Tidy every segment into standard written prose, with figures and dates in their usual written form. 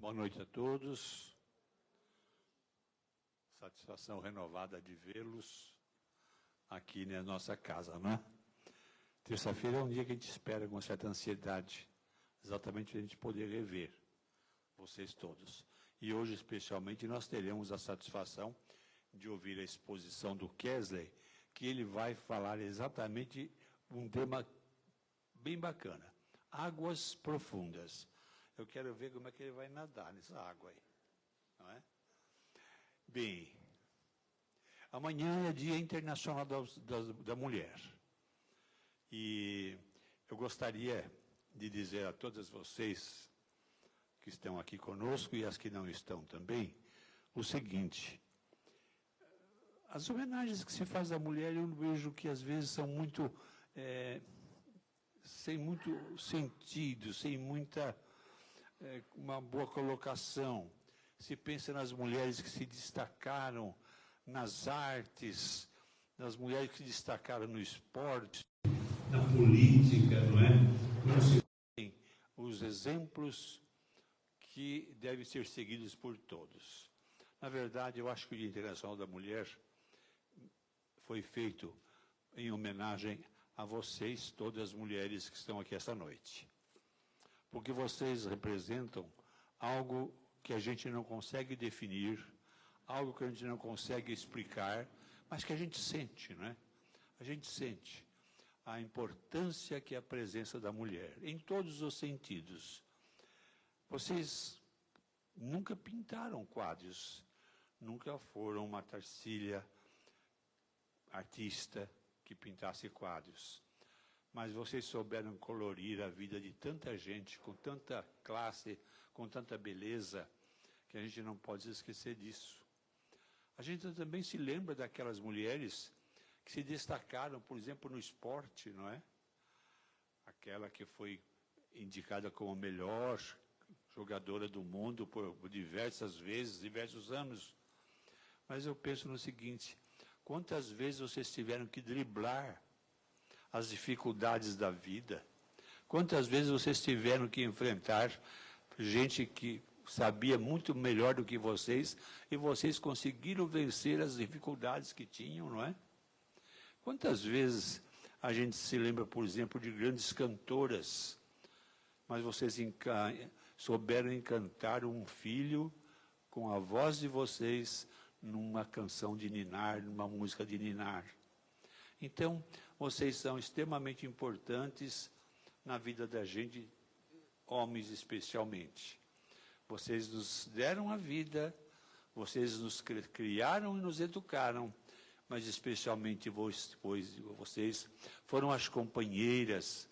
Boa noite a todos. Satisfação renovada de vê-los aqui na nossa casa, não é? Terça-feira é um dia que a gente espera com uma certa ansiedade, exatamente para a gente poder rever vocês todos. E hoje, especialmente, nós teremos a satisfação de ouvir a exposição do Kesley, que ele vai falar exatamente um tema bem bacana, águas profundas. Eu quero ver como é que ele vai nadar nessa água aí, não é? Bem, amanhã é Dia Internacional da Mulher. E eu gostaria de dizer a todas vocês que estão aqui conosco e as que não estão também, o seguinte: as homenagens que se faz à mulher, eu vejo que às vezes são muito, sem muito sentido, sem muita, uma boa colocação. Se pensa nas mulheres que se destacaram nas artes, nas mulheres que se destacaram no esporte, na política, não é? Não se tem os exemplos que devem ser seguidos por todos. Na verdade, eu acho que o Dia Internacional da Mulher foi feito em homenagem a vocês, todas as mulheres que estão aqui esta noite. Porque vocês representam algo que a gente não consegue definir, algo que a gente não consegue explicar, mas que a gente sente, não é? A gente sente a importância que é a presença da mulher, em todos os sentidos. Vocês nunca pintaram quadros, nunca foram uma Tarsília artista que pintasse quadros, mas vocês souberam colorir a vida de tanta gente, com tanta classe, com tanta beleza, que a gente não pode se esquecer disso. A gente também se lembra daquelas mulheres que se destacaram, por exemplo, no esporte, não é? Aquela que foi indicada como a melhor jogadora do mundo por diversas vezes, diversos anos. Mas eu penso no seguinte: quantas vezes vocês tiveram que driblar as dificuldades da vida? Quantas vezes vocês tiveram que enfrentar gente que sabia muito melhor do que vocês e vocês conseguiram vencer as dificuldades que tinham, não é? Quantas vezes a gente se lembra, por exemplo, de grandes cantoras, mas vocês souberam encantar um filho com a voz de vocês numa canção de ninar, numa música de ninar. Então, vocês são extremamente importantes na vida da gente, homens especialmente. Vocês nos deram a vida, vocês nos criaram e nos educaram, mas especialmente vocês foram as companheiras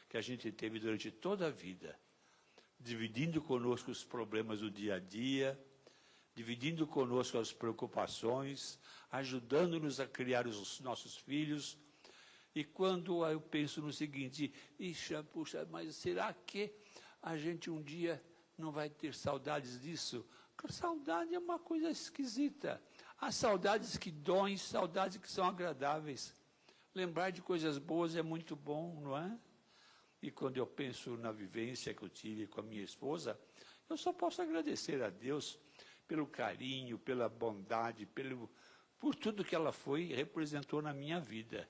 que a gente teve durante toda a vida, dividindo conosco os problemas do dia a dia, dividindo conosco as preocupações, ajudando-nos a criar os nossos filhos. E quando eu penso no seguinte: puxa, mas será que a gente um dia não vai ter saudades disso? Porque saudade é uma coisa esquisita. Há saudades que doem, saudades que são agradáveis. Lembrar de coisas boas é muito bom, não é? E quando eu penso na vivência que eu tive com a minha esposa, eu só posso agradecer a Deus pelo carinho, pela bondade, por tudo que ela foi e representou na minha vida.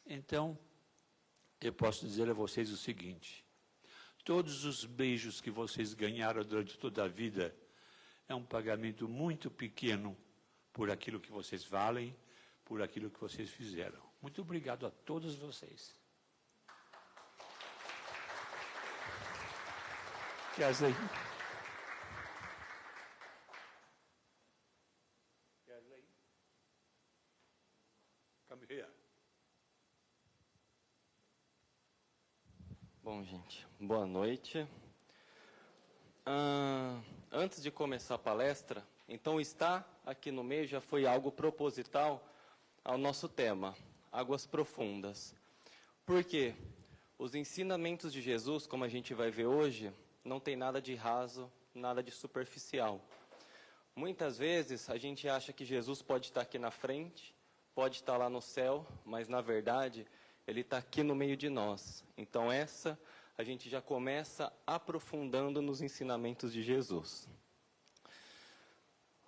Então, eu posso dizer a vocês o seguinte: todos os beijos que vocês ganharam durante toda a vida é um pagamento muito pequeno por aquilo que vocês valem, por aquilo que vocês fizeram. Muito obrigado a todos vocês. Kesley. Kesley. Come here. Bom, gente, boa noite. Antes de começar a palestra, então estar aqui no meio já foi algo proposital ao nosso tema, águas profundas. Por quê? Os ensinamentos de Jesus, como a gente vai ver hoje, não tem nada de raso, nada de superficial. Muitas vezes a gente acha que Jesus pode estar aqui na frente, pode estar lá no céu, mas na verdade Ele está aqui no meio de nós. Então essa a gente já começa aprofundando nos ensinamentos de Jesus.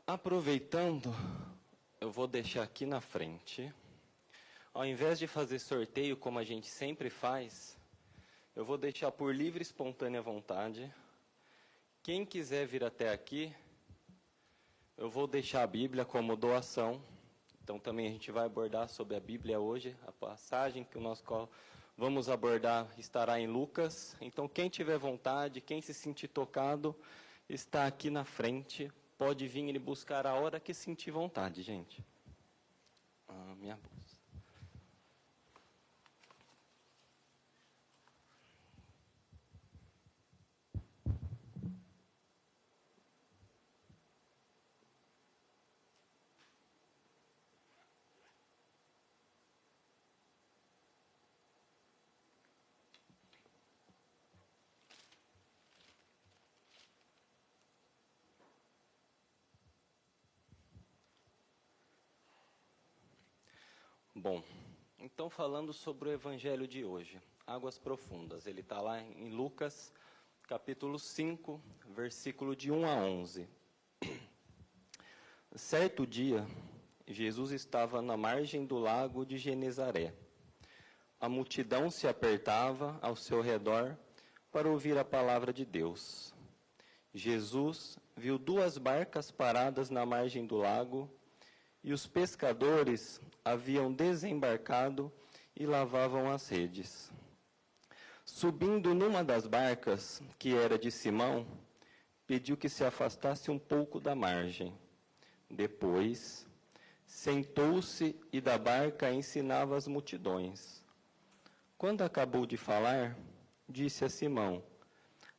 Aproveitando, eu vou deixar aqui na frente, ao invés de fazer sorteio como a gente sempre faz, eu vou deixar por livre e espontânea vontade. Quem quiser vir até aqui, eu vou deixar a Bíblia como doação. Então também a gente vai abordar sobre a Bíblia hoje, a passagem que nós vamos abordar estará em Lucas. Então quem tiver vontade, quem se sentir tocado, está aqui na frente. Pode vir e buscar a hora que sentir vontade, gente. Minha bolsa. Bom, então falando sobre o evangelho de hoje, Águas Profundas, ele está lá em Lucas, capítulo 5, versículo de 1 a 11. Certo dia, Jesus estava na margem do lago de Genezaré. A multidão se apertava ao seu redor para ouvir a palavra de Deus. Jesus viu 2 barcas paradas na margem do lago, e os pescadores haviam desembarcado e lavavam as redes. Subindo numa das barcas, que era de Simão, pediu que se afastasse um pouco da margem. Depois, sentou-se e da barca ensinava as multidões. Quando acabou de falar, disse a Simão: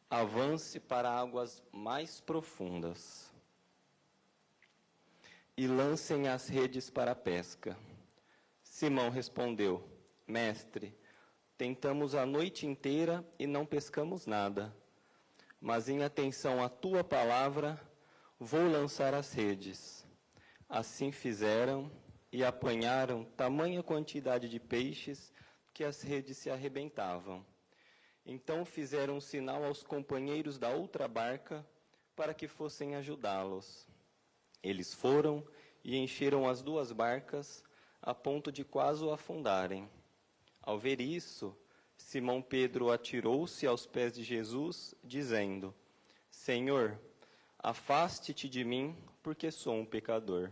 avance para águas mais profundas e lancem as redes para a pesca. Simão respondeu: mestre, tentamos a noite inteira e não pescamos nada, mas em atenção à tua palavra, vou lançar as redes. Assim fizeram e apanharam tamanha quantidade de peixes que as redes se arrebentavam. Então fizeram um sinal aos companheiros da outra barca para que fossem ajudá-los. Eles foram e encheram as 2 barcas, a ponto de quase o afundarem. Ao ver isso, Simão Pedro atirou-se aos pés de Jesus, dizendo: Senhor, afaste-te de mim, porque sou um pecador.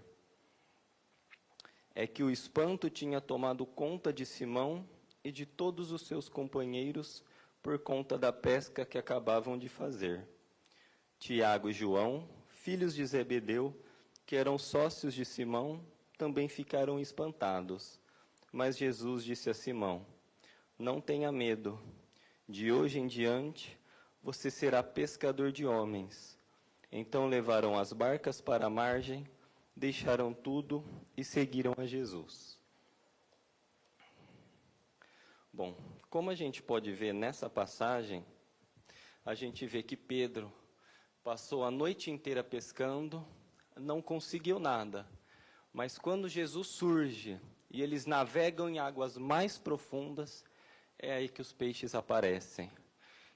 É que o espanto tinha tomado conta de Simão e de todos os seus companheiros por conta da pesca que acabavam de fazer. Tiago e João, filhos de Zebedeu, que eram sócios de Simão, também ficaram espantados. Mas Jesus disse a Simão: não tenha medo, de hoje em diante você será pescador de homens. Então levaram as barcas para a margem, deixaram tudo e seguiram a Jesus. Bom, como a gente pode ver nessa passagem, a gente vê que Pedro passou a noite inteira pescando, não conseguiu nada. Mas quando Jesus surge e eles navegam em águas mais profundas, é aí que os peixes aparecem.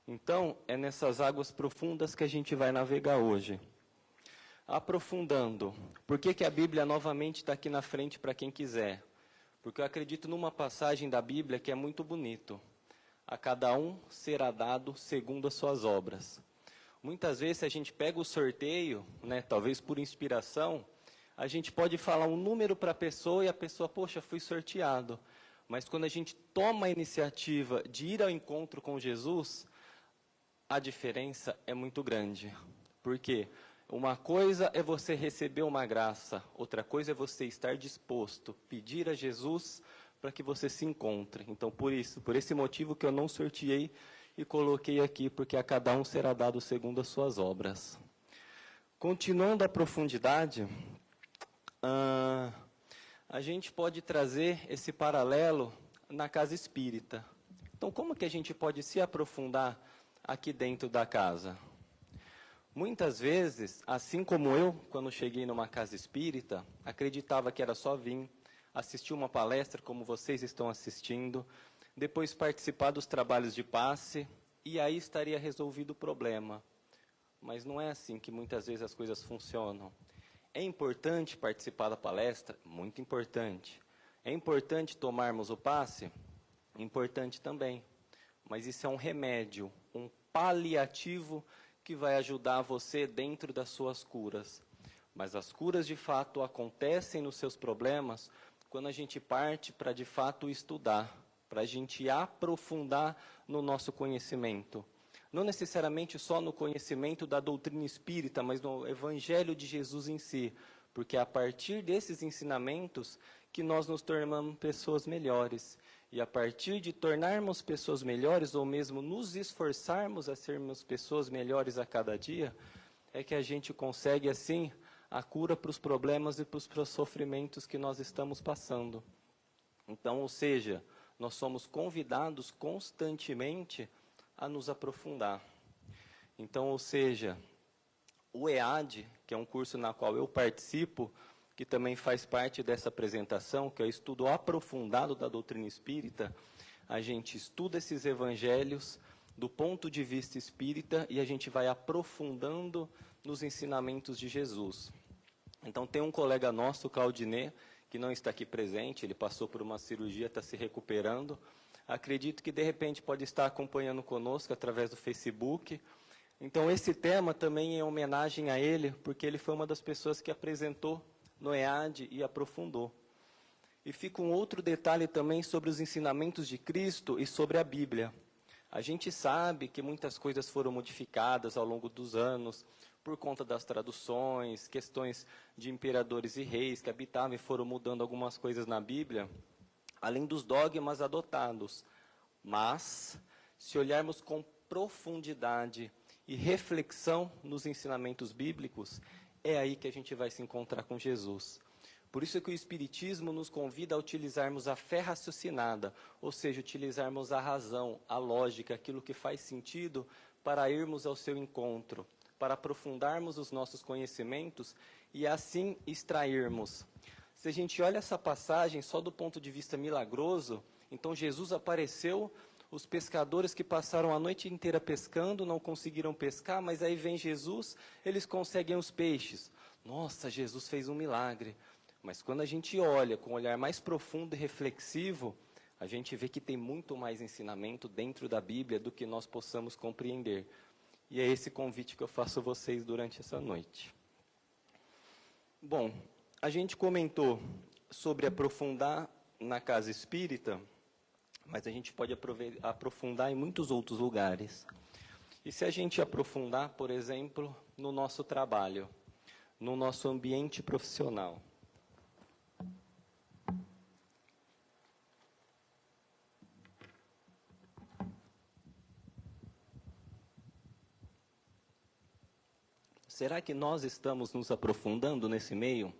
Então, é nessas águas profundas que a gente vai navegar hoje. Aprofundando, por que a Bíblia novamente está aqui na frente para quem quiser? Porque eu acredito numa passagem da Bíblia que é muito bonito. A cada um será dado segundo as suas obras. Muitas vezes, se a gente pega o sorteio, né, talvez por inspiração, a gente pode falar um número para a pessoa e a pessoa, poxa, fui sorteado. Mas quando a gente toma a iniciativa de ir ao encontro com Jesus, a diferença é muito grande. Por quê? Uma coisa é você receber uma graça, outra coisa é você estar disposto, pedir a Jesus para que você se encontre. Então, por esse motivo que eu não sorteei e coloquei aqui, porque a cada um será dado segundo as suas obras. Continuando a profundidade, a gente pode trazer esse paralelo na casa espírita. Então, como que a gente pode se aprofundar aqui dentro da casa? Muitas vezes, assim como eu, quando cheguei numa casa espírita, acreditava que era só vir, assistir uma palestra como vocês estão assistindo, depois participar dos trabalhos de passe e aí estaria resolvido o problema. Mas não é assim que muitas vezes as coisas funcionam. É importante participar da palestra? Muito importante. É importante tomarmos o passe? Importante também. Mas isso é um remédio, um paliativo que vai ajudar você dentro das suas curas. Mas as curas, de fato, acontecem nos seus problemas quando a gente parte para, de fato, estudar, para a gente aprofundar no nosso conhecimento. Não necessariamente só no conhecimento da doutrina espírita, mas no Evangelho de Jesus em si. Porque é a partir desses ensinamentos que nós nos tornamos pessoas melhores. E a partir de tornarmos pessoas melhores, ou mesmo nos esforçarmos a sermos pessoas melhores a cada dia, é que a gente consegue, assim, a cura para os problemas e para os sofrimentos que nós estamos passando. Então, ou seja, nós somos convidados constantemente a nos aprofundar. Então, ou seja, o EAD, que é um curso na qual eu participo, que também faz parte dessa apresentação, que é o estudo aprofundado da doutrina espírita, a gente estuda esses evangelhos do ponto de vista espírita e a gente vai aprofundando nos ensinamentos de Jesus. Então, tem um colega nosso, o Claudinei, que não está aqui presente, ele passou por uma cirurgia, está se recuperando. Acredito que, de repente, pode estar acompanhando conosco através do Facebook. Então, esse tema também é em homenagem a ele, porque ele foi uma das pessoas que apresentou no EAD e aprofundou. E fica um outro detalhe também sobre os ensinamentos de Cristo e sobre a Bíblia. A gente sabe que muitas coisas foram modificadas ao longo dos anos, por conta das traduções, questões de imperadores e reis que habitavam e foram mudando algumas coisas na Bíblia, além dos dogmas adotados. Mas, se olharmos com profundidade e reflexão nos ensinamentos bíblicos, é aí que a gente vai se encontrar com Jesus. Por isso que o Espiritismo nos convida a utilizarmos a fé raciocinada, ou seja, utilizarmos a razão, a lógica, aquilo que faz sentido para irmos ao seu encontro, para aprofundarmos os nossos conhecimentos e assim extrairmos. Se a gente olha essa passagem só do ponto de vista milagroso, então Jesus apareceu, os pescadores que passaram a noite inteira pescando, não conseguiram pescar, mas aí vem Jesus, eles conseguem os peixes. Nossa, Jesus fez um milagre. Mas quando a gente olha com um olhar mais profundo e reflexivo, a gente vê que tem muito mais ensinamento dentro da Bíblia do que nós possamos compreender. E é esse convite que eu faço a vocês durante essa noite. Bom, a gente comentou sobre aprofundar na casa espírita, mas a gente pode aprofundar em muitos outros lugares. E se a gente aprofundar, por exemplo, no nosso trabalho, no nosso ambiente profissional? Será que nós estamos nos aprofundando nesse meio?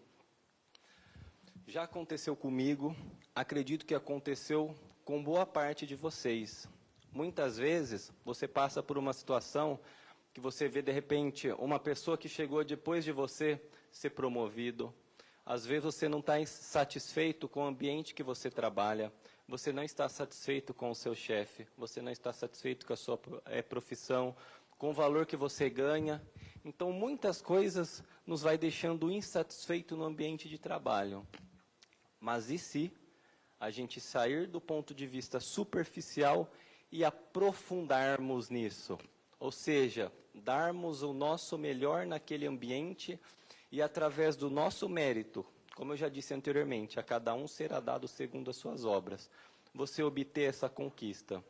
Já aconteceu comigo, acredito que aconteceu com boa parte de vocês. Muitas vezes, você passa por uma situação que você vê, de repente, uma pessoa que chegou depois de você ser promovido. Às vezes, você não está satisfeito com o ambiente que você trabalha, você não está satisfeito com o seu chefe, você não está satisfeito com a sua profissão, com o valor que você ganha. Então, muitas coisas nos vai deixando insatisfeito no ambiente de trabalho. Mas e se a gente sair do ponto de vista superficial e aprofundarmos nisso? Ou seja, darmos o nosso melhor naquele ambiente e através do nosso mérito, como eu já disse anteriormente, a cada um será dado segundo as suas obras, você obter essa conquista.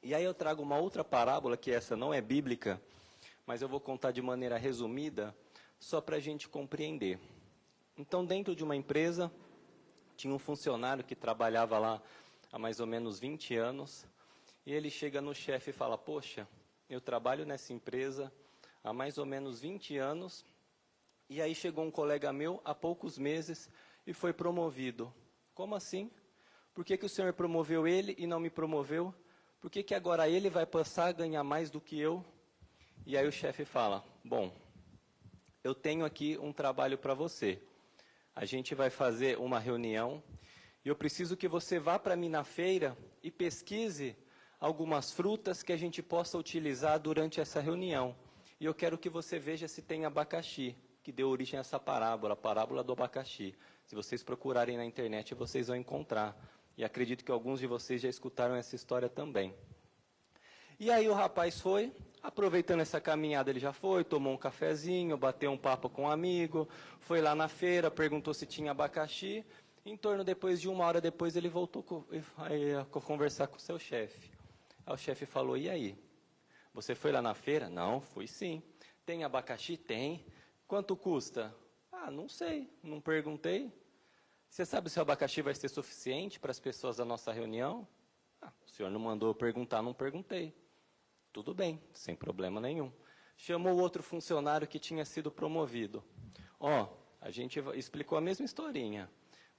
E aí eu trago uma outra parábola, que essa não é bíblica, mas eu vou contar de maneira resumida, só para a gente compreender. Então, dentro de uma empresa, tinha um funcionário que trabalhava lá há mais ou menos 20 anos, e ele chega no chefe e fala: poxa, eu trabalho nessa empresa há mais ou menos 20 anos, e aí chegou um colega meu há poucos meses e foi promovido. Como assim? Por que o senhor promoveu ele e não me promoveu? Por que agora ele vai passar a ganhar mais do que eu? E aí o chefe fala: bom, eu tenho aqui um trabalho para você. A gente vai fazer uma reunião e eu preciso que você vá para mim na feira e pesquise algumas frutas que a gente possa utilizar durante essa reunião. E eu quero que você veja se tem abacaxi, que deu origem a essa parábola, a parábola do abacaxi. Se vocês procurarem na internet, vocês vão encontrar. E acredito que alguns de vocês já escutaram essa história também. E aí o rapaz foi, aproveitando essa caminhada, ele já foi, tomou um cafezinho, bateu um papo com um amigo, foi lá na feira, perguntou se tinha abacaxi. Em torno, depois de 1 hora depois, ele voltou a conversar com o seu chefe. Aí o chefe falou, e aí? Você foi lá na feira? Não, fui sim. Tem abacaxi? Tem. Quanto custa? Ah, não sei, não perguntei. Você sabe se o abacaxi vai ser suficiente para as pessoas da nossa reunião? Ah, o senhor não mandou eu perguntar, não perguntei. Tudo bem, sem problema nenhum. Chamou outro funcionário que tinha sido promovido. A gente explicou a mesma historinha.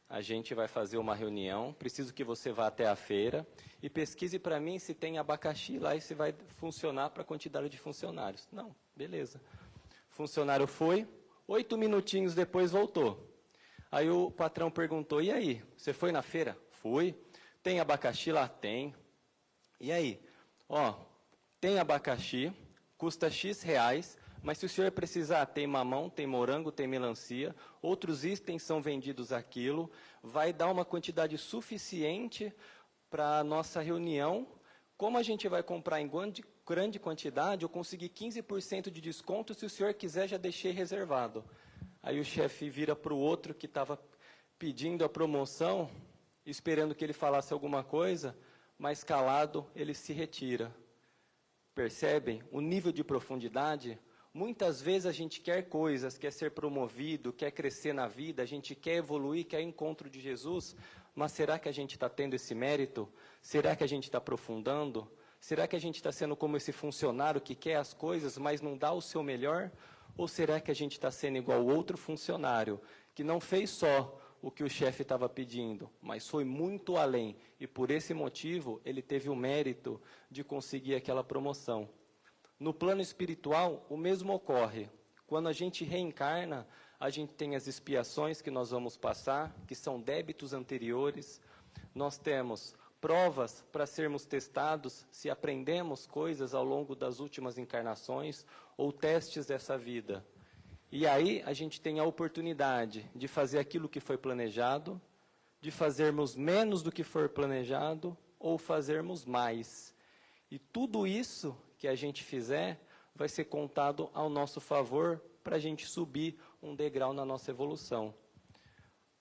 A gente vai fazer uma reunião, preciso que você vá até a feira e pesquise para mim se tem abacaxi lá e se vai funcionar para a quantidade de funcionários. Não, beleza. O funcionário foi, 8 minutinhos depois voltou. Aí o patrão perguntou, e aí, você foi na feira? Fui. Tem abacaxi lá? Tem. E aí? Tem abacaxi, custa X reais, mas se o senhor precisar, tem mamão, tem morango, tem melancia, outros itens são vendidos a quilo, vai dar uma quantidade suficiente para a nossa reunião. Como a gente vai comprar em grande quantidade, eu consegui 15% de desconto, se o senhor quiser, já deixei reservado. Aí o chefe vira para o outro que estava pedindo a promoção, esperando que ele falasse alguma coisa, mas calado, ele se retira. Percebem o nível de profundidade? Muitas vezes a gente quer coisas, quer ser promovido, quer crescer na vida, a gente quer evoluir, quer encontro de Jesus, mas será que a gente está tendo esse mérito? Será que a gente está aprofundando? Será que a gente está sendo como esse funcionário que quer as coisas, mas não dá o seu melhor? Ou será que a gente está sendo igual o outro funcionário, que não fez só o que o chefe estava pedindo, mas foi muito além, e por esse motivo ele teve o mérito de conseguir aquela promoção. No plano espiritual, o mesmo ocorre. Quando a gente reencarna, a gente tem as expiações que nós vamos passar, que são débitos anteriores. Nós temos provas para sermos testados se aprendemos coisas ao longo das últimas encarnações ou testes dessa vida. E aí a gente tem a oportunidade de fazer aquilo que foi planejado, de fazermos menos do que for planejado ou fazermos mais. E tudo isso que a gente fizer vai ser contado ao nosso favor para a gente subir um degrau na nossa evolução.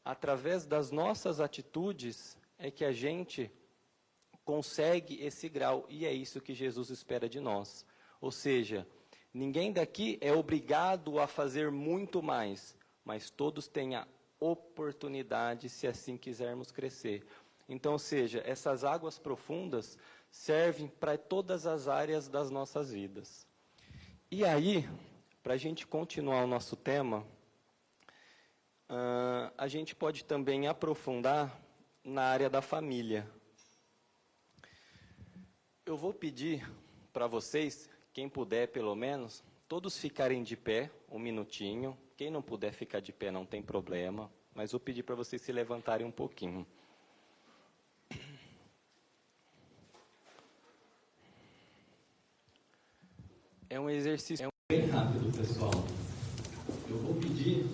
Através das nossas atitudes é que a gente consegue esse grau, e é isso que Jesus espera de nós. Ou seja, ninguém daqui é obrigado a fazer muito mais, mas todos têm a oportunidade, se assim quisermos crescer. Então, ou seja, essas águas profundas servem para todas as áreas das nossas vidas. E aí, para a gente continuar o nosso tema, a gente pode também aprofundar na área da família. Eu vou pedir para vocês, quem puder pelo menos, todos ficarem de pé, 1 minutinho. Quem não puder ficar de pé não tem problema, mas vou pedir para vocês se levantarem um pouquinho. É um exercício bem rápido, pessoal. Eu vou pedir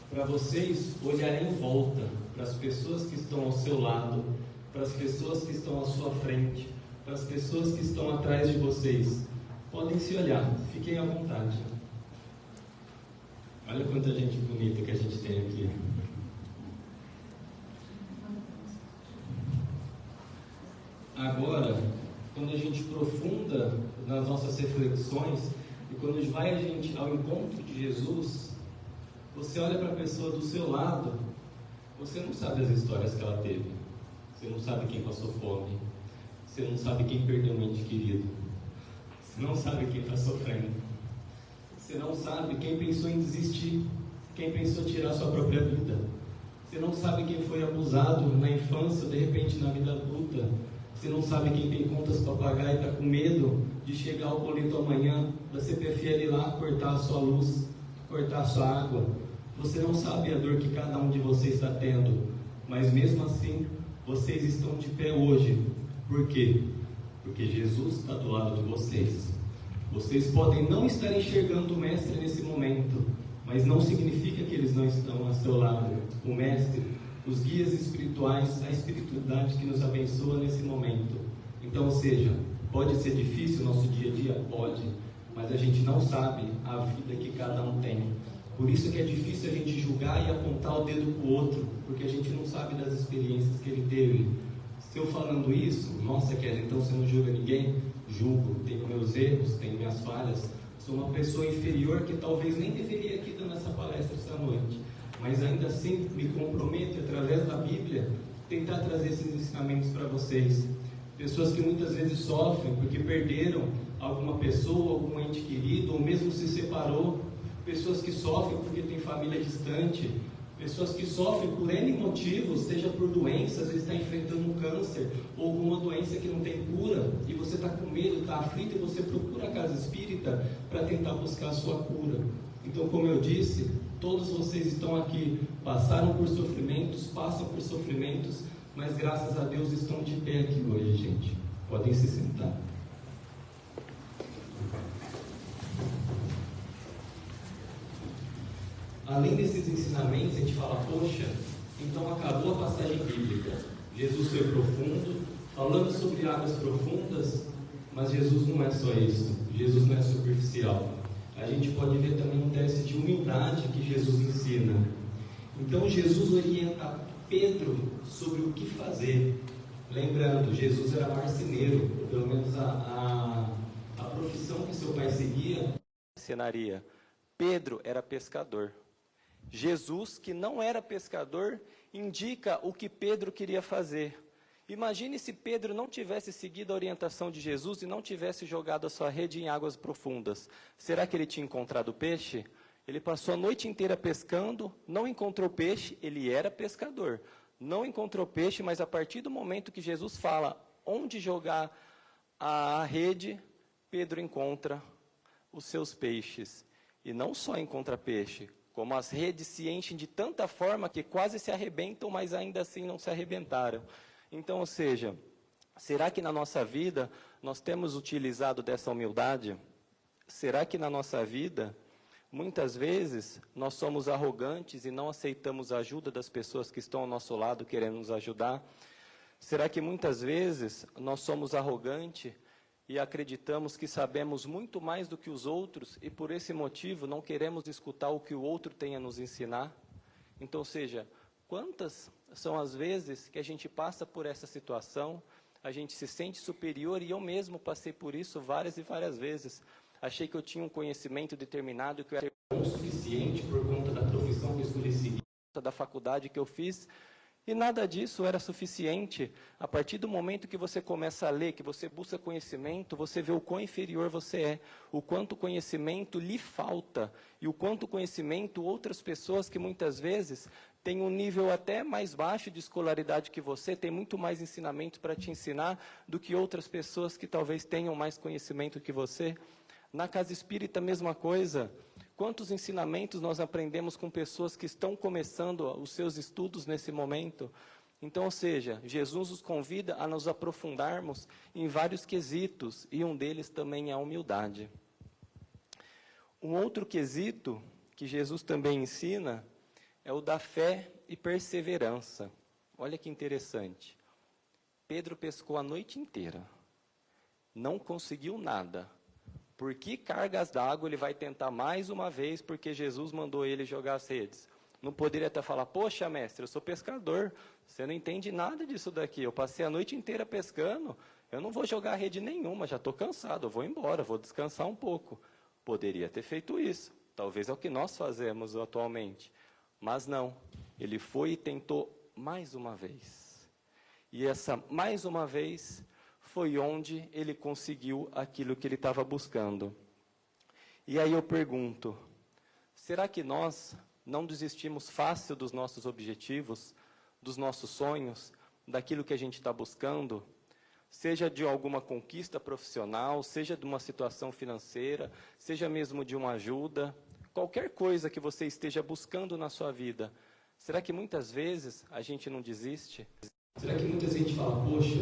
para vocês olharem em volta, para as pessoas que estão ao seu lado, para as pessoas que estão à sua frente, para as pessoas que estão atrás de vocês. Podem se olhar, fiquem à vontade. Olha quanta gente bonita que a gente tem aqui. Agora, quando a gente aprofunda nas nossas reflexões e quando vai a gente ao encontro de Jesus, você olha para a pessoa do seu lado, você não sabe as histórias que ela teve, você não sabe quem passou fome, você não sabe quem perdeu um ente querido, você não sabe quem está sofrendo, você não sabe quem pensou em desistir, quem pensou em tirar sua própria vida, você não sabe quem foi abusado na infância, de repente na vida adulta. Você não sabe quem tem contas para pagar e está com medo de chegar ao boleto amanhã, da CPFL ir lá cortar a sua luz, cortar a sua água. Você não sabe a dor que cada um de vocês está tendo, mas mesmo assim, vocês estão de pé hoje. Por quê? porque Jesus está do lado de vocês. Vocês podem não estar enxergando o Mestre nesse momento, mas não significa que eles não estão a seu lado. O Mestre, os guias espirituais, a espiritualidade que nos abençoa nesse momento. Então, ou seja, pode ser difícil o nosso dia a dia? Pode, mas a gente não sabe a vida que cada um tem. Por isso que é difícil a gente julgar e apontar o dedo para o outro, porque a gente não sabe das experiências que ele teve. Se eu falando isso, nossa, Kézia, então você não julga ninguém? Julgo, tenho meus erros, tenho minhas falhas. Sou uma pessoa inferior que talvez nem deveria aqui dando essa palestra esta noite, mas ainda assim me comprometo, através da Bíblia, tentar trazer esses ensinamentos para vocês. Pessoas que muitas vezes sofrem porque perderam alguma pessoa, algum ente querido, ou mesmo se separou. Pessoas que sofrem porque tem família distante. Pessoas que sofrem por N motivos, seja por doença, às vezes está enfrentando um câncer, ou alguma doença que não tem cura, e você está com medo, está aflito, e você procura a casa espírita para tentar buscar a sua cura. Então, como eu disse, todos vocês estão aqui, passaram por sofrimentos, passam por sofrimentos, mas graças a Deus estão de pé aqui hoje, gente. Podem se sentar. Além desses ensinamentos, a gente fala, poxa, então acabou a passagem bíblica. Jesus foi profundo, falando sobre águas profundas, mas Jesus não é só isso. Jesus não é superficial. A gente pode ver também um teste de humildade que Jesus ensina. Então Jesus orienta Pedro sobre o que fazer. Lembrando, Jesus era marceneiro, ou pelo menos a profissão que seu pai seguia. Cenaria. Pedro era pescador. Jesus, que não era pescador, indica o que Pedro queria fazer. Imagine se Pedro não tivesse seguido a orientação de Jesus e não tivesse jogado a sua rede em águas profundas. Será que ele tinha encontrado peixe? Ele passou a noite inteira pescando, não encontrou peixe, ele era pescador. Não encontrou peixe, mas a partir do momento que Jesus fala onde jogar a rede, Pedro encontra os seus peixes. E não só encontra peixe, como as redes se enchem de tanta forma que quase se arrebentam, mas ainda assim não se arrebentaram. Então, ou seja, será que na nossa vida nós temos utilizado dessa humildade? Será que na nossa vida, muitas vezes, nós somos arrogantes e não aceitamos a ajuda das pessoas que estão ao nosso lado querendo nos ajudar? Será que muitas vezes nós somos arrogantes e acreditamos que sabemos muito mais do que os outros e por esse motivo não queremos escutar o que o outro tem a nos ensinar? Então, ou seja, quantas são as vezes que a gente passa por essa situação, a gente se sente superior, e eu mesmo passei por isso várias e várias vezes. Achei que eu tinha um conhecimento determinado, que eu era o suficiente por conta da profissão que eu escolhi seguir, da faculdade que eu fiz, e nada disso era suficiente. A partir do momento que você começa a ler, que você busca conhecimento, você vê o quão inferior você é, o quanto conhecimento lhe falta, e o quanto conhecimento outras pessoas que muitas vezes têm um nível até mais baixo de escolaridade que você, têm muito mais ensinamento para te ensinar do que outras pessoas que talvez tenham mais conhecimento que você. Na casa espírita, a mesma coisa. Quantos ensinamentos nós aprendemos com pessoas que estão começando os seus estudos nesse momento? Então, ou seja, Jesus nos convida a nos aprofundarmos em vários quesitos, e um deles também é a humildade. Um outro quesito que Jesus também ensina é o da fé e perseverança. Olha que interessante. Pedro pescou a noite inteira, não conseguiu nada. Por que cargas d'água ele vai tentar mais uma vez, porque Jesus mandou ele jogar as redes? Não poderia até falar, poxa, mestre, eu sou pescador, você não entende nada disso daqui, eu passei a noite inteira pescando, eu não vou jogar rede nenhuma, já estou cansado, eu vou embora, vou descansar um pouco. Poderia ter feito isso, talvez é o que nós fazemos atualmente, mas não, ele foi e tentou mais uma vez. E essa mais uma vez foi onde ele conseguiu aquilo que ele estava buscando. E aí eu pergunto, será que nós não desistimos fácil dos nossos objetivos, dos nossos sonhos, daquilo que a gente está buscando? Seja de alguma conquista profissional, seja de uma situação financeira, seja mesmo de uma ajuda, qualquer coisa que você esteja buscando na sua vida. Será que muitas vezes a gente não desiste? Será que muita gente fala, poxa,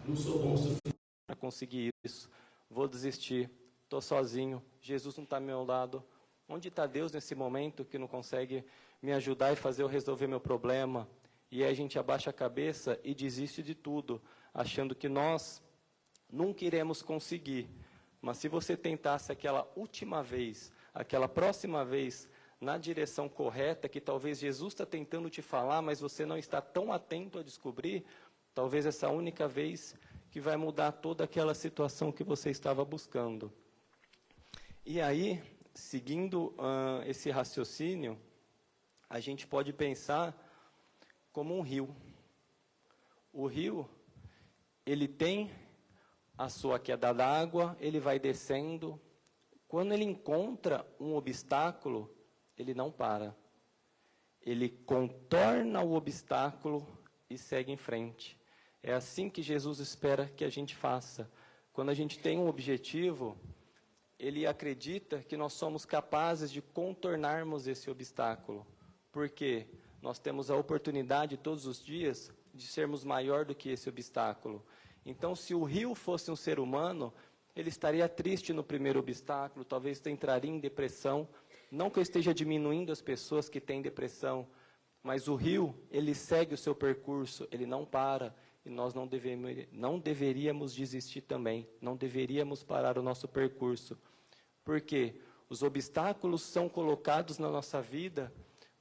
não sou bom o suficiente Para conseguir isso, vou desistir, estou sozinho, Jesus não está ao meu lado. Onde está Deus nesse momento que não consegue me ajudar e fazer eu resolver meu problema? E aí a gente abaixa a cabeça e desiste de tudo, achando que nós nunca iremos conseguir. Mas se você tentasse aquela última vez, aquela próxima vez, na direção correta, que talvez Jesus está tentando te falar, mas você não está tão atento a descobrir, talvez essa única vez que vai mudar toda aquela situação que você estava buscando. E aí, seguindo esse raciocínio, a gente pode pensar como um rio. O rio, ele tem a sua queda d'água, ele vai descendo. Quando ele encontra um obstáculo, ele não para. Ele contorna o obstáculo e segue em frente. É assim que Jesus espera que a gente faça. Quando a gente tem um objetivo, ele acredita que nós somos capazes de contornarmos esse obstáculo. Porque nós temos a oportunidade todos os dias de sermos maior do que esse obstáculo. Então, se o rio fosse um ser humano, ele estaria triste no primeiro obstáculo, talvez entraria em depressão. Não que eu esteja diminuindo as pessoas que têm depressão, mas o rio, ele segue o seu percurso, ele não para. E nós não deveríamos desistir também, não deveríamos parar o nosso percurso. Porque os obstáculos são colocados na nossa vida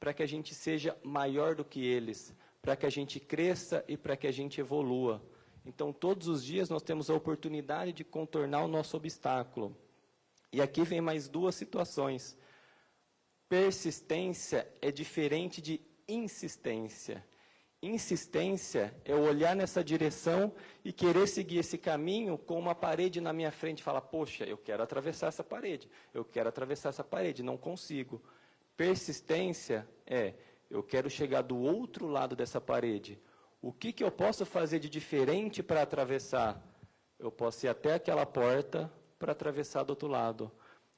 para que a gente seja maior do que eles, para que a gente cresça e para que a gente evolua. Então, todos os dias nós temos a oportunidade de contornar o nosso obstáculo. E aqui vem mais duas situações. Persistência é diferente de insistência. Insistência é eu olhar nessa direção e querer seguir esse caminho com uma parede na minha frente e falar, poxa, eu quero atravessar essa parede, não consigo. Persistência é, eu quero chegar do outro lado dessa parede. O que eu posso fazer de diferente para atravessar? Eu posso ir até aquela porta para atravessar do outro lado.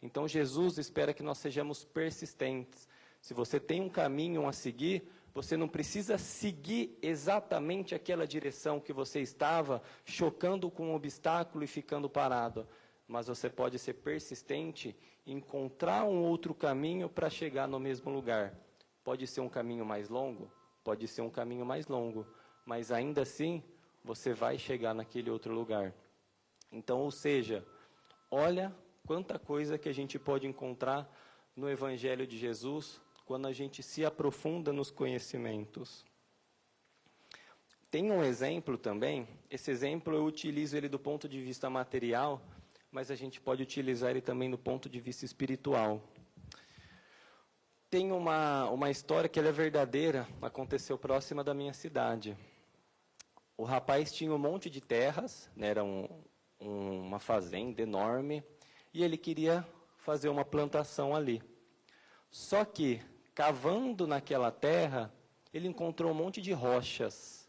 Então, Jesus espera que nós sejamos persistentes. Se você tem um caminho a seguir, você não precisa seguir exatamente aquela direção que você estava, chocando com um obstáculo e ficando parado. Mas você pode ser persistente e encontrar um outro caminho para chegar no mesmo lugar. Pode ser um caminho mais longo? Pode ser um caminho mais longo. Mas ainda assim, você vai chegar naquele outro lugar. Então, ou seja, olha quanta coisa que a gente pode encontrar no Evangelho de Jesus quando a gente se aprofunda nos conhecimentos. Tem um exemplo também, esse exemplo eu utilizo ele do ponto de vista material, mas a gente pode utilizar ele também do ponto de vista espiritual. Tem uma história que ela é verdadeira, aconteceu próxima da minha cidade. O rapaz tinha um monte de terras, né, era uma fazenda enorme, e ele queria fazer uma plantação ali. Só que, cavando naquela terra, ele encontrou um monte de rochas.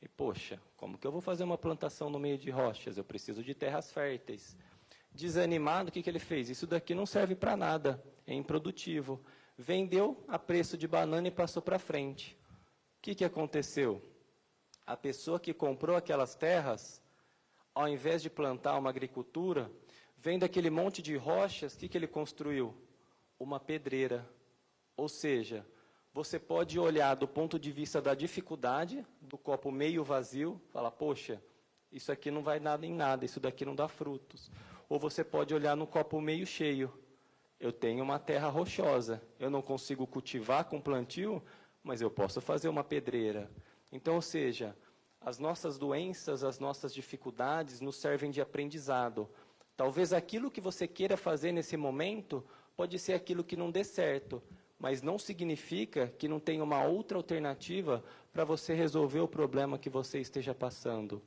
E, poxa, como que eu vou fazer uma plantação no meio de rochas? Eu preciso de terras férteis. Desanimado, o que ele fez? Isso daqui não serve para nada, é improdutivo. Vendeu a preço de banana e passou para frente. O que aconteceu? A pessoa que comprou aquelas terras, ao invés de plantar uma agricultura, vendo aquele monte de rochas, o que ele construiu? Uma pedreira. Ou seja, você pode olhar do ponto de vista da dificuldade, do copo meio vazio, falar, poxa, isso aqui não vai nada em nada, isso daqui não dá frutos. Ou você pode olhar no copo meio cheio. Eu tenho uma terra rochosa, eu não consigo cultivar com plantio, mas eu posso fazer uma pedreira. Então, ou seja, as nossas doenças, as nossas dificuldades nos servem de aprendizado. Talvez aquilo que você queira fazer nesse momento pode ser aquilo que não dê certo, mas não significa que não tenha uma outra alternativa para você resolver o problema que você esteja passando.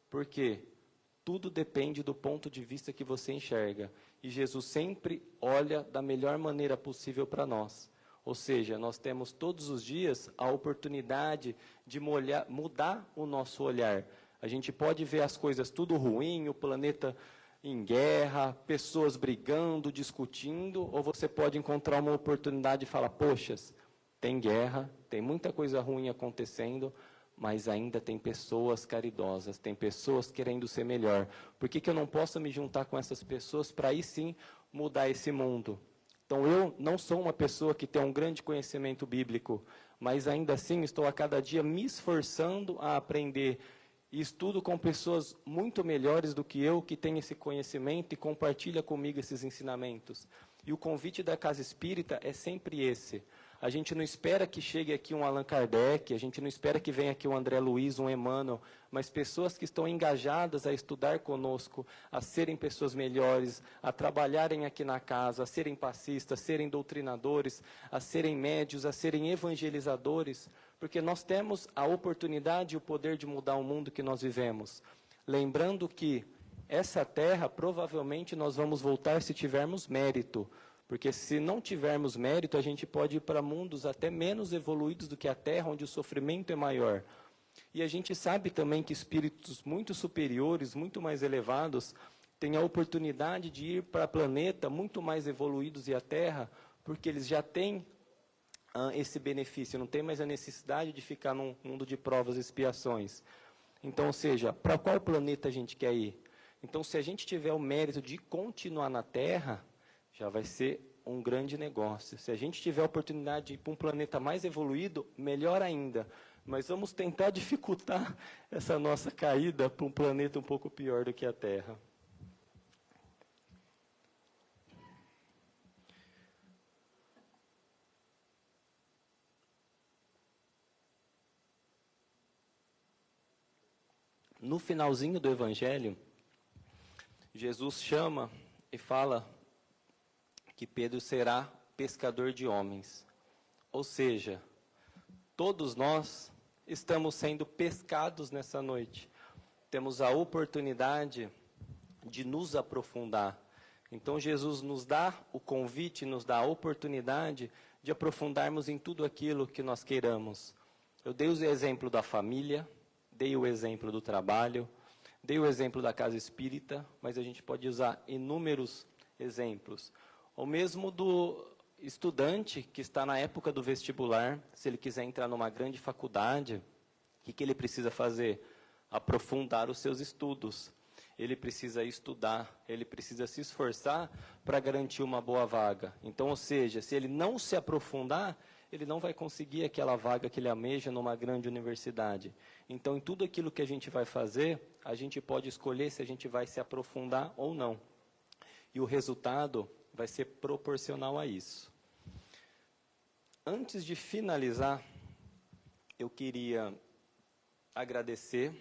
Por quê? Tudo depende do ponto de vista que você enxerga. E Jesus sempre olha da melhor maneira possível para nós. Ou seja, nós temos todos os dias a oportunidade de mudar o nosso olhar. A gente pode ver as coisas tudo ruim, o planeta em guerra, pessoas brigando, discutindo, ou você pode encontrar uma oportunidade e falar, poxa, tem guerra, tem muita coisa ruim acontecendo, mas ainda tem pessoas caridosas, tem pessoas querendo ser melhor. Por que eu não posso me juntar com essas pessoas para aí sim mudar esse mundo? Então, eu não sou uma pessoa que tem um grande conhecimento bíblico, mas ainda assim estou a cada dia me esforçando a aprender. E estudo com pessoas muito melhores do que eu, que têm esse conhecimento e compartilham comigo esses ensinamentos. E o convite da Casa Espírita é sempre esse. A gente não espera que chegue aqui um Allan Kardec, a gente não espera que venha aqui um André Luiz, um Emmanuel, mas pessoas que estão engajadas a estudar conosco, a serem pessoas melhores, a trabalharem aqui na casa, a serem passistas, a serem doutrinadores, a serem médios, a serem evangelizadores, porque nós temos a oportunidade e o poder de mudar o mundo que nós vivemos. Lembrando que essa terra, provavelmente, nós vamos voltar se tivermos mérito, porque se não tivermos mérito, a gente pode ir para mundos até menos evoluídos do que a Terra, onde o sofrimento é maior. E a gente sabe também que espíritos muito superiores, muito mais elevados, têm a oportunidade de ir para planeta muito mais evoluídos e a Terra, porque eles já têm esse benefício, não tem mais a necessidade de ficar num mundo de provas e expiações. Então, ou seja, para qual planeta a gente quer ir? Então, se a gente tiver o mérito de continuar na Terra, já vai ser um grande negócio. Se a gente tiver a oportunidade de ir para um planeta mais evoluído, melhor ainda. Mas vamos tentar dificultar essa nossa caída para um planeta um pouco pior do que a Terra. No finalzinho do Evangelho, Jesus chama e fala que Pedro será pescador de homens. Ou seja, todos nós estamos sendo pescados nessa noite. Temos a oportunidade de nos aprofundar. Então, Jesus nos dá o convite, nos dá a oportunidade de aprofundarmos em tudo aquilo que nós queiramos. Eu dei o exemplo da família, dei o exemplo do trabalho, dei o exemplo da casa espírita, mas a gente pode usar inúmeros exemplos. Ou mesmo do estudante que está na época do vestibular, se ele quiser entrar numa grande faculdade, o que ele precisa fazer? Aprofundar os seus estudos. Ele precisa estudar, ele precisa se esforçar para garantir uma boa vaga. Então, ou seja, se ele não se aprofundar, ele não vai conseguir aquela vaga que ele almeja numa grande universidade. Então, em tudo aquilo que a gente vai fazer, a gente pode escolher se a gente vai se aprofundar ou não. E o resultado vai ser proporcional a isso. Antes de finalizar, eu queria agradecer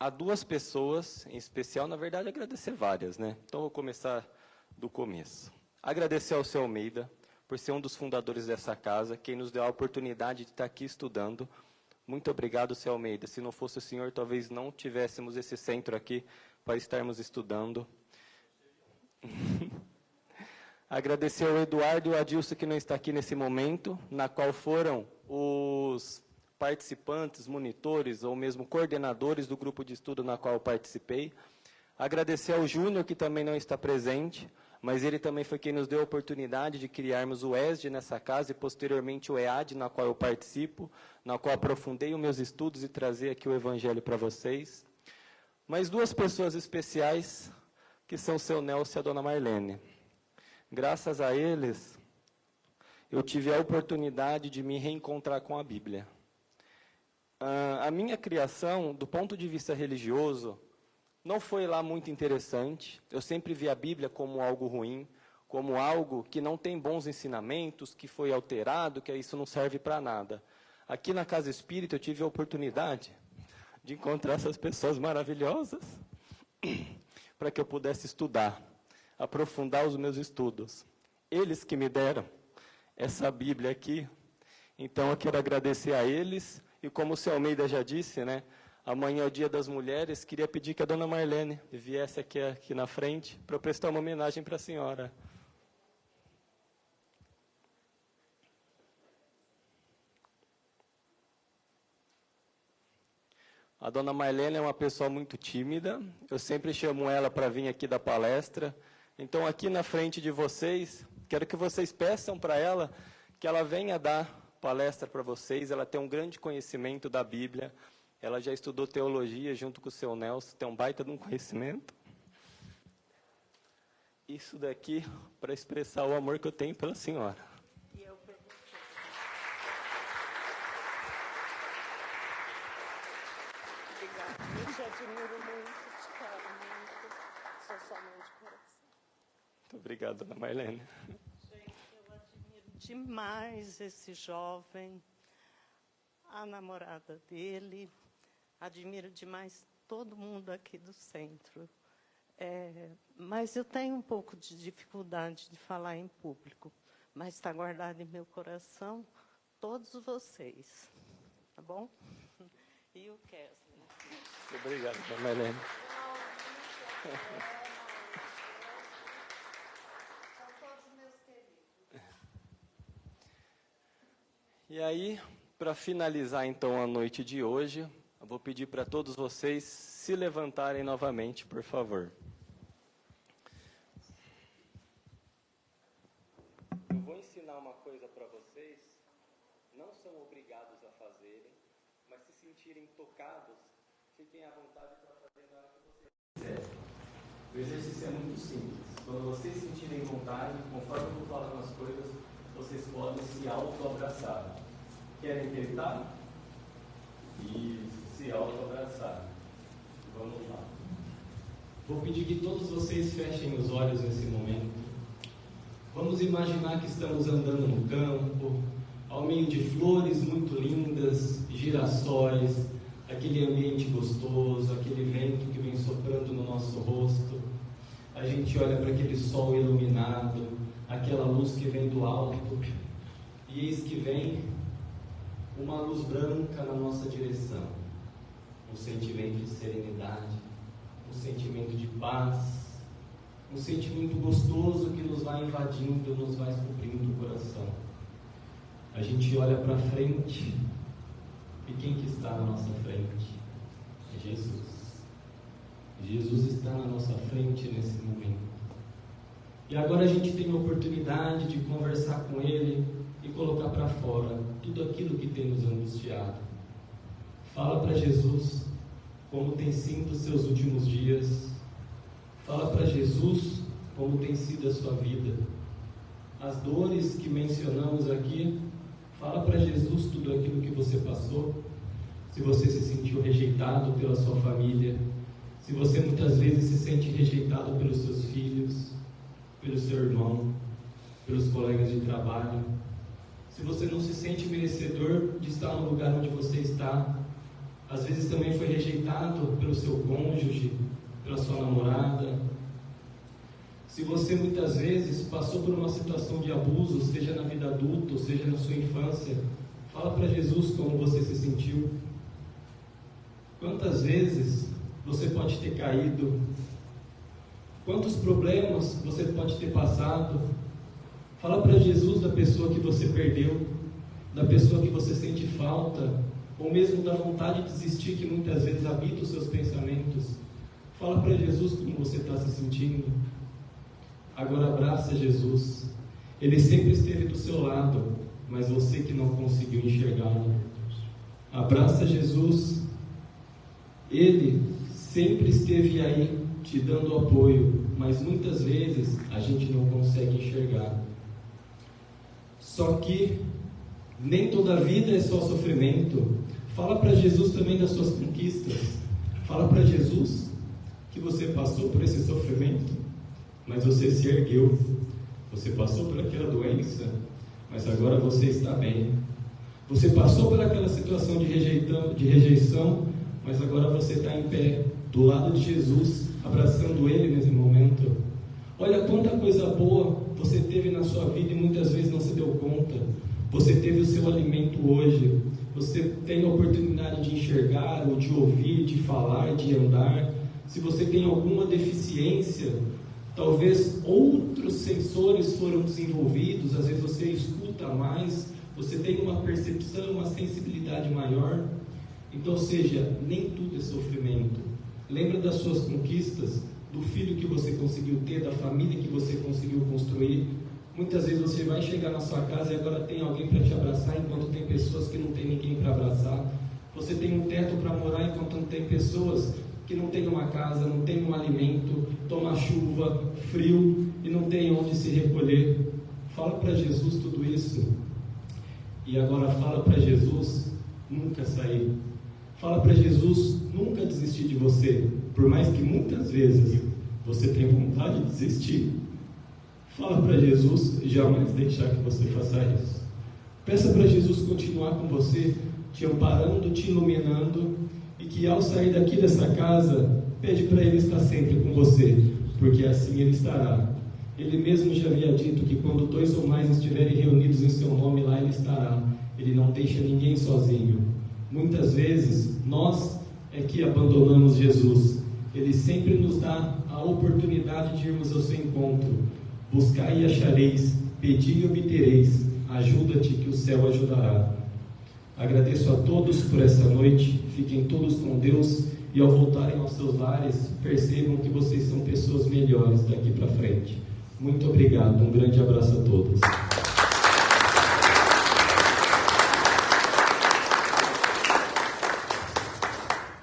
a duas pessoas, em especial, na verdade, agradecer várias, né? Então, vou começar do começo. Agradecer ao seu Almeida, por ser um dos fundadores dessa casa, quem nos deu a oportunidade de estar aqui estudando. Muito obrigado, seu Almeida. Se não fosse o senhor, talvez não tivéssemos esse centro aqui para estarmos estudando. Agradecer ao Eduardo e ao Adilson, que não está aqui nesse momento, na qual foram os participantes, monitores ou mesmo coordenadores do grupo de estudo na qual eu participei. Agradecer ao Júnior, que também não está presente, mas ele também foi quem nos deu a oportunidade de criarmos o ESD nessa casa e posteriormente o EAD, na qual eu participo, na qual aprofundei os meus estudos e trazer aqui o Evangelho para vocês. Mas duas pessoas especiais, que são o seu Nelson e a dona Marlene. Graças a eles, eu tive a oportunidade de me reencontrar com a Bíblia. A minha criação, do ponto de vista religioso, não foi lá muito interessante. Eu sempre vi a Bíblia como algo ruim, como algo que não tem bons ensinamentos, que foi alterado, que isso não serve para nada. Aqui na Casa Espírita eu tive a oportunidade de encontrar essas pessoas maravilhosas para que eu pudesse estudar, aprofundar os meus estudos. Eles que me deram essa Bíblia aqui. Então eu quero agradecer a eles. E como o seu Almeida já disse, né? Amanhã é o Dia das Mulheres, queria pedir que a dona Marlene viesse aqui na frente para eu prestar uma homenagem para a senhora. A dona Marlene é uma pessoa muito tímida, eu sempre chamo ela para vir aqui dar palestra. Então, aqui na frente de vocês, quero que vocês peçam para ela que ela venha dar palestra para vocês. Ela tem um grande conhecimento da Bíblia. Ela já estudou teologia junto com o seu Nelson, tem um baita de um conhecimento. Isso daqui para expressar o amor que eu tenho pela senhora. E eu pergunto. Obrigada. Eu te admiro muito, te quero muito. Sou sua mãe de coração. Muito obrigado, dona Marlene. Gente, eu admiro demais esse jovem, a namorada dele. Admiro demais todo mundo aqui do centro. Mas eu tenho um pouco de dificuldade de falar em público. Mas está guardado em meu coração todos vocês. Tá bom? E o Kesley. Muito obrigado, dona Marlene. São todos meus queridos. E aí, para finalizar então a noite de hoje, eu vou pedir para todos vocês se levantarem novamente, por favor. Eu vou ensinar uma coisa para vocês, não são obrigados a fazerem, mas se sentirem tocados, fiquem à vontade para fazer na hora que vocês quiserem. O exercício é muito simples. Quando vocês sentirem vontade, conforme eu vou falando as coisas, vocês podem se auto-abraçar. Querem tentar? Isso, se auto-abraçar. Vamos lá. Vou pedir que todos vocês fechem os olhos nesse momento. Vamos imaginar que estamos andando no campo, ao meio de flores muito lindas, girassóis, aquele ambiente gostoso, aquele vento que vem soprando no nosso rosto. A gente olha para aquele sol iluminado, aquela luz que vem do alto, e eis que vem uma luz branca na nossa direção. Um sentimento de serenidade, um sentimento de paz, um sentimento gostoso que nos vai invadindo, nos vai cobrindo o coração. A gente olha para frente, e quem que está na nossa frente? É Jesus. Jesus está na nossa frente nesse momento. E agora a gente tem a oportunidade de conversar com Ele e colocar para fora tudo aquilo que tem nos angustiado. Fala para Jesus como tem sido os seus últimos dias. Fala para Jesus como tem sido a sua vida. As dores que mencionamos aqui, fala para Jesus tudo aquilo que você passou. Se você se sentiu rejeitado pela sua família, se você muitas vezes se sente rejeitado pelos seus filhos, pelo seu irmão, pelos colegas de trabalho, se você não se sente merecedor de estar no lugar onde você está, às vezes também foi rejeitado pelo seu cônjuge, pela sua namorada. Se você muitas vezes passou por uma situação de abuso, seja na vida adulta, ou seja na sua infância, fala para Jesus como você se sentiu. Quantas vezes você pode ter caído? Quantos problemas você pode ter passado? Fala para Jesus da pessoa que você perdeu, da pessoa que você sente falta, ou mesmo da vontade de desistir que muitas vezes habita os seus pensamentos. Fala para Jesus como você está se sentindo. Agora abraça Jesus. Ele sempre esteve do seu lado, mas você que não conseguiu enxergá-lo. Abraça Jesus. Ele sempre esteve aí te dando apoio, mas muitas vezes a gente não consegue enxergar. Só que nem toda a vida é só sofrimento. Fala para Jesus também das suas conquistas. Fala para Jesus que você passou por esse sofrimento, mas você se ergueu. Você passou por aquela doença, mas agora você está bem. Você passou por aquela situação de rejeição, mas agora você está em pé, do lado de Jesus, abraçando Ele nesse momento. Olha quanta coisa boa você teve na sua vida e muitas vezes não se deu conta. Você teve o seu alimento hoje. Você tem a oportunidade de enxergar, ou de ouvir, de falar, de andar. Se você tem alguma deficiência, talvez outros sensores foram desenvolvidos. Às vezes você escuta mais, você tem uma percepção, uma sensibilidade maior. Então, seja, nem tudo é sofrimento. Lembra das suas conquistas, do filho que você conseguiu ter, da família que você conseguiu construir. Muitas vezes você vai chegar na sua casa e agora tem alguém para te abraçar, enquanto tem pessoas que não tem ninguém para abraçar. Você tem um teto para morar, enquanto tem pessoas que não tem uma casa, não tem um alimento, toma chuva, frio e não tem onde se recolher. Fala para Jesus tudo isso. E agora fala para Jesus nunca sair. Fala para Jesus nunca desistir de você, por mais que muitas vezes você tenha vontade de desistir. Fala para Jesus jamais deixar que você faça isso. Peça para Jesus continuar com você, te amparando, te iluminando, e que ao sair daqui dessa casa, pede para Ele estar sempre com você, porque assim Ele estará. Ele mesmo já havia dito que quando 2 ou mais estiverem reunidos em seu nome, lá Ele estará. Ele não deixa ninguém sozinho. Muitas vezes, nós é que abandonamos Jesus. Ele sempre nos dá a oportunidade de irmos ao seu encontro. Buscai e achareis, pedi e obtereis, ajuda-te que o céu ajudará. Agradeço a todos por essa noite, fiquem todos com Deus e ao voltarem aos seus lares, percebam que vocês são pessoas melhores daqui para frente. Muito obrigado, um grande abraço a todos.